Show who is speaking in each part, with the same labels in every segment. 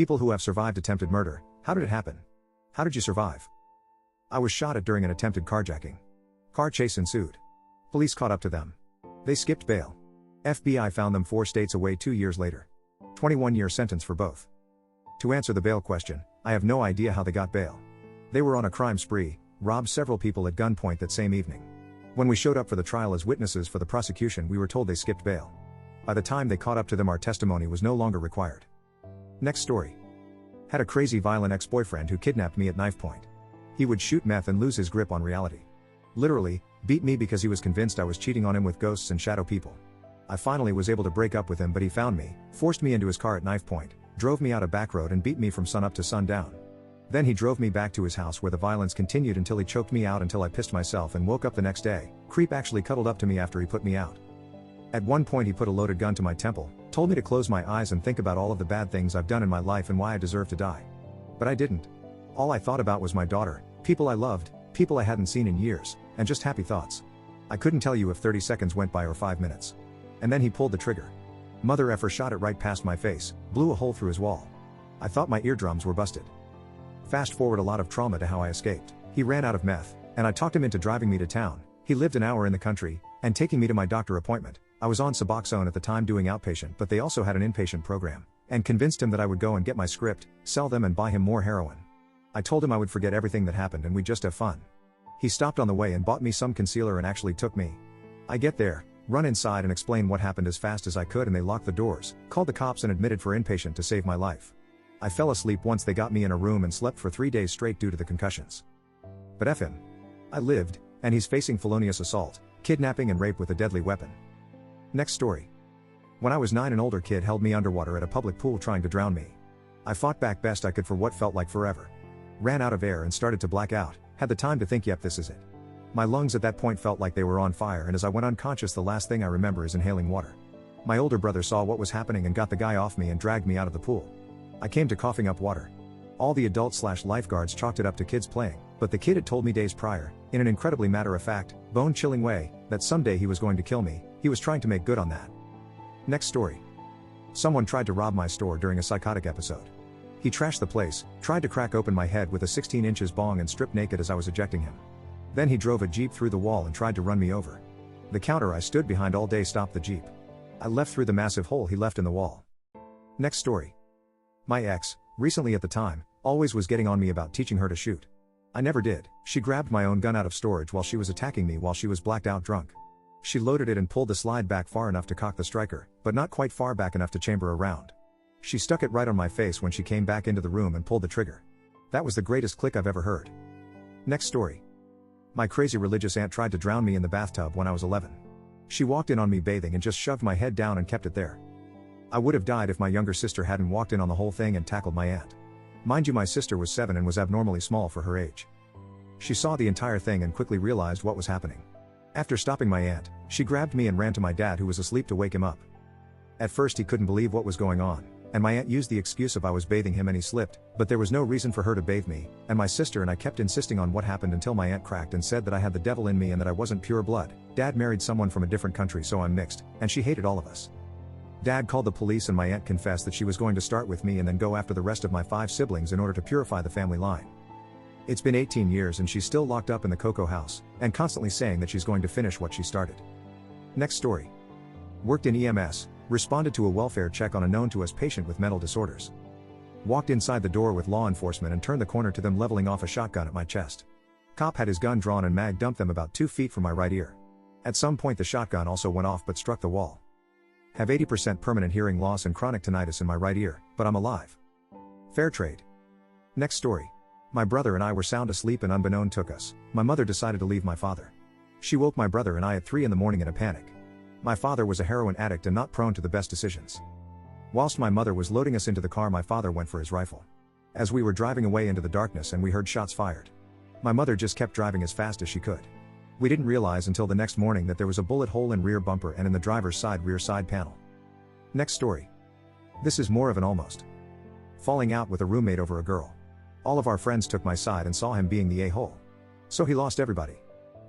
Speaker 1: People who have survived attempted murder, how did it happen? How did you survive? I was shot at during an attempted carjacking. Car chase ensued. Police caught up to them. They skipped bail. FBI found them 4 states away 2 years later. 21-year sentence for both. To answer the bail question, I have no idea how they got bail. They were on a crime spree, robbed several people at gunpoint that same evening. When we showed up for the trial as witnesses for the prosecution, we were told they skipped bail. By the time they caught up to them, our testimony was no longer required. Next story. Had a crazy violent ex-boyfriend who kidnapped me at knife point. He would shoot meth and lose his grip on reality. Literally, beat me because he was convinced I was cheating on him with ghosts and shadow people. I finally was able to break up with him, but he found me, forced me into his car at knife point, drove me out a back road and beat me from sun up to sundown. Then he drove me back to his house where the violence continued until he choked me out until I pissed myself and woke up the next day. Creep actually cuddled up to me after he put me out. At one point he put a loaded gun to my temple, told me to close my eyes and think about all of the bad things I've done in my life and why I deserve to die. But I didn't. All I thought about was my daughter, people I loved, people I hadn't seen in years, and just happy thoughts. I couldn't tell you if 30 seconds went by or 5 minutes. And then he pulled the trigger. Mother effer shot it right past my face, blew a hole through his wall. I thought my eardrums were busted. Fast forward a lot of trauma to how I escaped. He ran out of meth, and I talked him into driving me to town. He lived an hour in the country, and taking me to my doctor appointment. I was on Suboxone at the time doing outpatient, but they also had an inpatient program, and convinced him that I would go and get my script, sell them and buy him more heroin. I told him I would forget everything that happened and we'd just have fun. He stopped on the way and bought me some concealer and actually took me. I get there, run inside and explain what happened as fast as I could, and they locked the doors, called the cops and admitted for inpatient to save my life. I fell asleep once they got me in a room and slept for 3 days straight due to the concussions. But F him. I lived, and he's facing felonious assault, kidnapping and rape with a deadly weapon. Next story. When I was 9, an older kid held me underwater at a public pool trying to drown me. I fought back best I could for what felt like forever. Ran out of air and started to black out, had the time to think, yep, this is it. My lungs at that point felt like they were on fire, and as I went unconscious, the last thing I remember is inhaling water. My older brother saw what was happening and got the guy off me and dragged me out of the pool. I came to coughing up water. All the adults/lifeguards chalked it up to kids playing, but the kid had told me days prior, in an incredibly matter-of-fact, bone-chilling way, that someday he was going to kill me. He was trying to make good on that. Next story. Someone tried to rob my store during a psychotic episode. He trashed the place, tried to crack open my head with a 16 inches bong and stripped naked as I was ejecting him. Then he drove a Jeep through the wall and tried to run me over. The counter I stood behind all day stopped the Jeep. I left through the massive hole he left in the wall. Next story. My ex, recently at the time, always was getting on me about teaching her to shoot. I never did. She grabbed my own gun out of storage while she was attacking me while she was blacked out drunk. She loaded it and pulled the slide back far enough to cock the striker, but not quite far back enough to chamber a round. She stuck it right on my face when she came back into the room and pulled the trigger. That was the greatest click I've ever heard. Next story. My crazy religious aunt tried to drown me in the bathtub when I was 11. She walked in on me bathing and just shoved my head down and kept it there. I would have died if my younger sister hadn't walked in on the whole thing and tackled my aunt. Mind you, my sister was 7 and was abnormally small for her age. She saw the entire thing and quickly realized what was happening. After stopping my aunt, she grabbed me and ran to my dad, who was asleep, to wake him up. At first he couldn't believe what was going on, and my aunt used the excuse of I was bathing him and he slipped, but there was no reason for her to bathe me, and my sister and I kept insisting on what happened until my aunt cracked and said that I had the devil in me and that I wasn't pure blood. Dad married someone from a different country, so I'm mixed, and she hated all of us. Dad called the police and my aunt confessed that she was going to start with me and then go after the rest of my 5 siblings in order to purify the family line. It's been 18 years and she's still locked up in the Cocoa House, and constantly saying that she's going to finish what she started. Next story. Worked in EMS, responded to a welfare check on a known to us patient with mental disorders. Walked inside the door with law enforcement and turned the corner to them leveling off a shotgun at my chest. Cop had his gun drawn and mag dumped them about 2 feet from my right ear. At some point the shotgun also went off but struck the wall. Have 80% permanent hearing loss and chronic tinnitus in my right ear, but I'm alive. Fair trade. Next story. My brother and I were sound asleep and unbeknown took us. My mother decided to leave my father. She woke my brother and I at 3 in the morning in a panic. My father was a heroin addict and not prone to the best decisions. Whilst my mother was loading us into the car, my father went for his rifle. As we were driving away into the darkness and we heard shots fired. My mother just kept driving as fast as she could. We didn't realize until the next morning that there was a bullet hole in rear bumper and in the driver's side rear side panel. Next story. This is more of an almost. Falling out with a roommate over a girl. All of our friends took my side and saw him being the a-hole. So he lost everybody.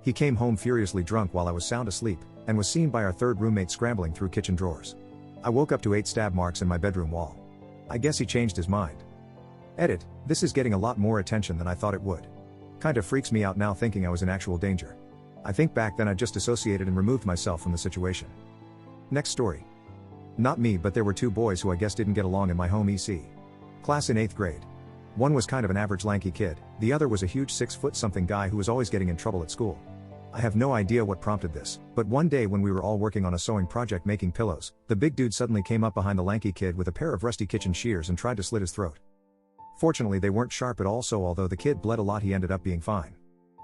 Speaker 1: He came home furiously drunk while I was sound asleep, and was seen by our 3rd roommate scrambling through kitchen drawers. I woke up to 8 stab marks in my bedroom wall. I guess he changed his mind. Edit, this is getting a lot more attention than I thought it would. Kinda freaks me out now thinking I was in actual danger. I think back then I just dissociated and removed myself from the situation. Next story. Not me, but there were two boys who I guess didn't get along in my home EC class in 8th grade. One was kind of an average lanky kid, the other was a huge 6-foot-something guy who was always getting in trouble at school. I have no idea what prompted this, but one day when we were all working on a sewing project making pillows, the big dude suddenly came up behind the lanky kid with a pair of rusty kitchen shears and tried to slit his throat. Fortunately they weren't sharp at all, so although the kid bled a lot he ended up being fine.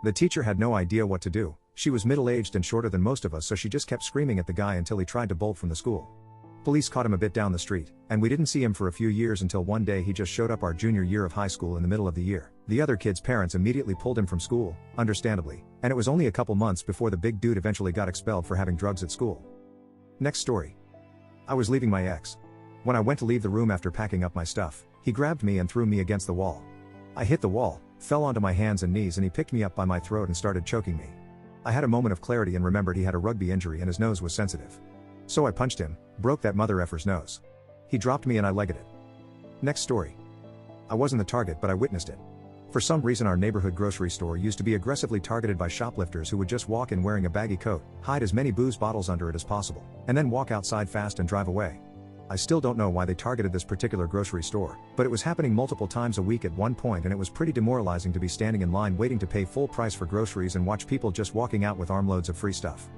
Speaker 1: The teacher had no idea what to do. She was middle-aged and shorter than most of us, so she just kept screaming at the guy until he tried to bolt from the school. Police caught him a bit down the street, and we didn't see him for a few years until one day he just showed up our junior year of high school in the middle of the year. The other kid's parents immediately pulled him from school, understandably, and it was only a couple months before the big dude eventually got expelled for having drugs at school. Next story. I was leaving my ex. When I went to leave the room after packing up my stuff, he grabbed me and threw me against the wall. I hit the wall, fell onto my hands and knees, and he picked me up by my throat and started choking me. I had a moment of clarity and remembered he had a rugby injury and his nose was sensitive. So I punched him, broke that mother effer's nose. He dropped me and I legged it. Next story. I wasn't the target, but I witnessed it. For some reason our neighborhood grocery store used to be aggressively targeted by shoplifters who would just walk in wearing a baggy coat, hide as many booze bottles under it as possible, and then walk outside fast and drive away. I still don't know why they targeted this particular grocery store, but it was happening multiple times a week at one point, and it was pretty demoralizing to be standing in line waiting to pay full price for groceries and watch people just walking out with armloads of free stuff.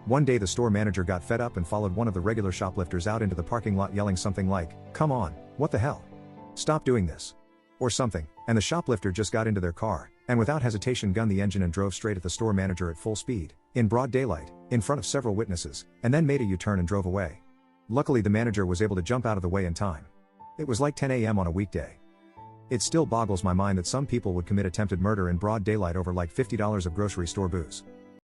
Speaker 1: One day the store manager got fed up and followed one of the regular shoplifters out into the parking lot yelling something like, "Come on, what the hell? Stop doing this." Or something, and the shoplifter just got into their car, and without hesitation gunned the engine and drove straight at the store manager at full speed, in broad daylight, in front of several witnesses, and then made a U-turn and drove away. Luckily the manager was able to jump out of the way in time. It was like 10 a.m. on a weekday. It still boggles my mind that some people would commit attempted murder in broad daylight over like $50 of grocery store booze.